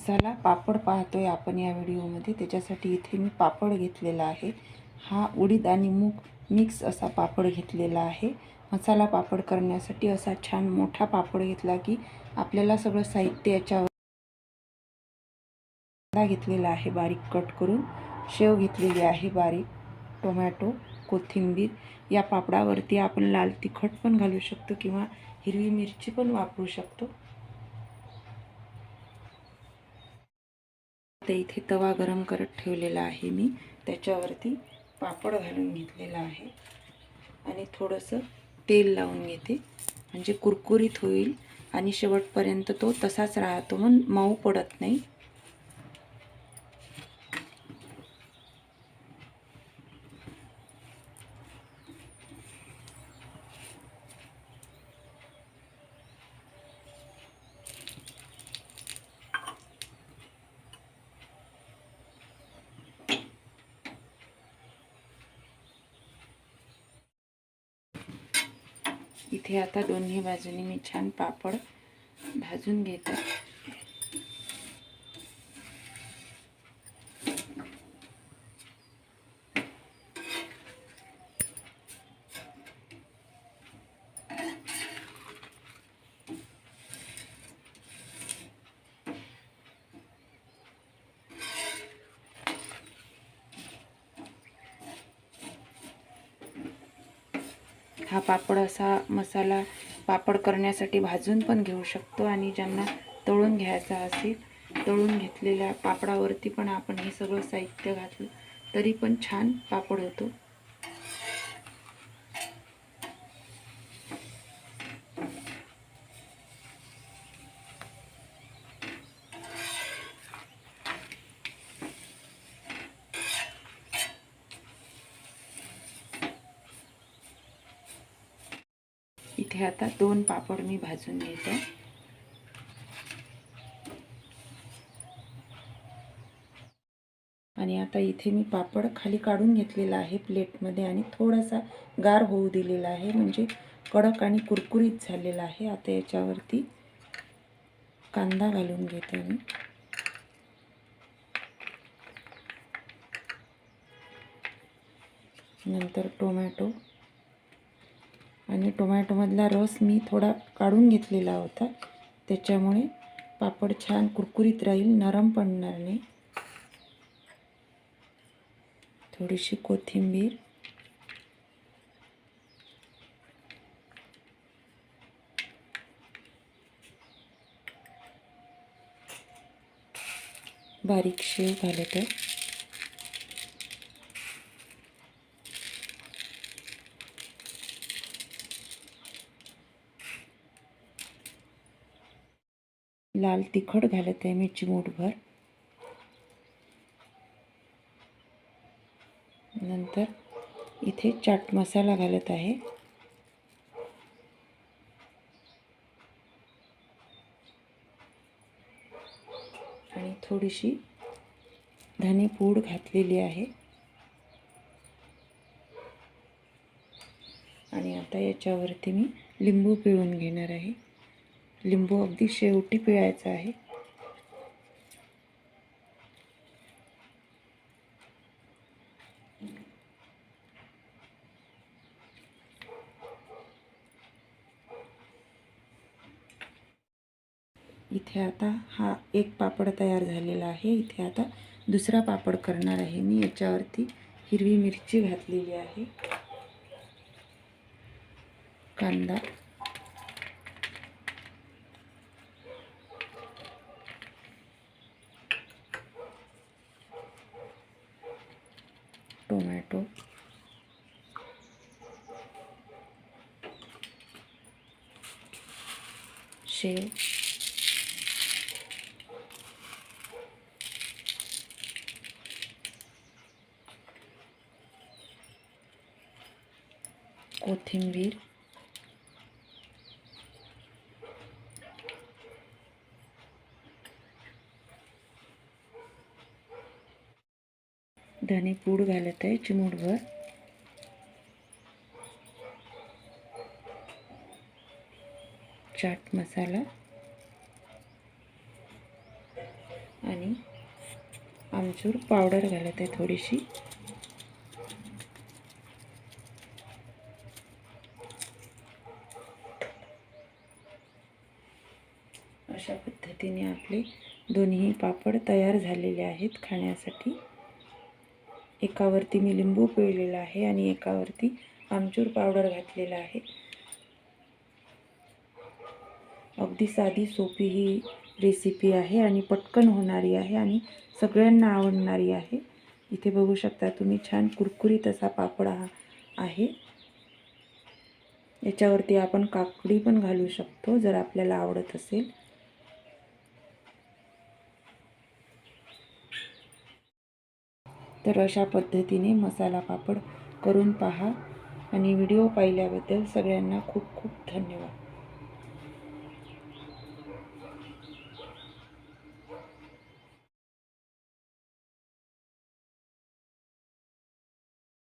मसाला पापड पाहतोय आपण या व्हिडिओमध्ये। त्याच्यासाठी इथे मी पापड घेतलेला आहे। हा उडीद आणि मूग मिक्स असा पापड घेतलेला आहे। मसाला पापड करण्यासाठी असा छान मोठा पापड घेतला की आपल्याला सगळं साहित्य याच्यावर घेतलेला आहे बारीक कट करून, शेव घेतलेली आहे बारीक, टोमॅटो, कोथिंबीर। या पापडावरती आपण लाल तिखट पण घालू शकतो किंवा हिरवी मिरची पण वापरू शकतो। तर इथे तवा गरम करत ठेवलेला आहे मी, त्याच्यावरती पापड घालून घेतलेला आहे आणि थोडंसं तेल लावून घेते म्हणजे कुरकुरीत होईल आणि शेवटपर्यंत तो तसाच राहतो, मग मऊ पडत नाही। इथे आता दोन्ही बाजूनी मी छान पापड भाजून घेते। हा पापड असा मसाला पापड करण्यासाठी भाजून पण घेऊ शकतो आणि ज्यांना तळून घ्यायचा असेल तळून घेतलेल्या पापडावरती पण आपण हे सगळं साहित्य घातलं तरी पण छान पापड होतो। इथे आता 2 पापड मी भाजून घेते। आणि आता इथे मी पापड खाली काढून घेतलेला आहे प्लेटमध्ये आणि थोडासा गार होऊ दिलेला आहे, म्हणजे कडक आणि कुरकुरीत झालेला आहे। आता याच्यावरती कांदा घालून घेते मी, नंतर टोमॅटो, आणि टोमॅटोमधला रस मी थोडा काढून घेतलेला होता, त्याच्यामुळे पापड छान कुरकुरीत राहील, नरम पडणार नाही। थोडीशी कोथिंबीर, बारीक शेव घालत आहे, लाल तिखट घालत आहे मी चिमूटभर, नंतर इथे चाट मसाला घालत आहे, आणि थोडीशी धने पूड घातलेली आहे। आणि आता याच्यावरती मी लिंबू पिळून घेणार आहे। लिंबू अगदी शेवटी पिळायचा आहे। इथे आता हा एक पापड तयार झालेला आहे। इथे आता दुसरा पापड करणार आहे मी। याच्यावरती हिरवी मिरची घातलेली आहे, कांदा, टोमॅटो, शेव, कोथिंबीर, धने पूड घालत आहे चिमूटभर, चाट मसाला, आणि आमचूर पावडर घालत आहे थोडीशी. अशा पद्धतीने आपले दोन्ही पापड तयार झालेले आहेत खाण्यासाठी. एकावरती मी लिंबू पिळलेला आहे आणि एकावरती आमचूर पावडर घातलेला आहे. अगदी साधी सोपी ही रेसिपी आहे आणि पटकन होणारी आहे आणि सगळ्यांना आवडणारी आहे. इथे बघू शकता तुम्ही छान कुरकुरीत असा पापड आहे. याच्यावरती आपण काकडी पण घालू शकतो जर आपल्याला आवडत असेल. तर अशा पद्धतीने मसाला पापड करून पहा आणि व्हिडिओ पाहिल्याबद्दल सगळ्यांना खूप खूप धन्यवाद.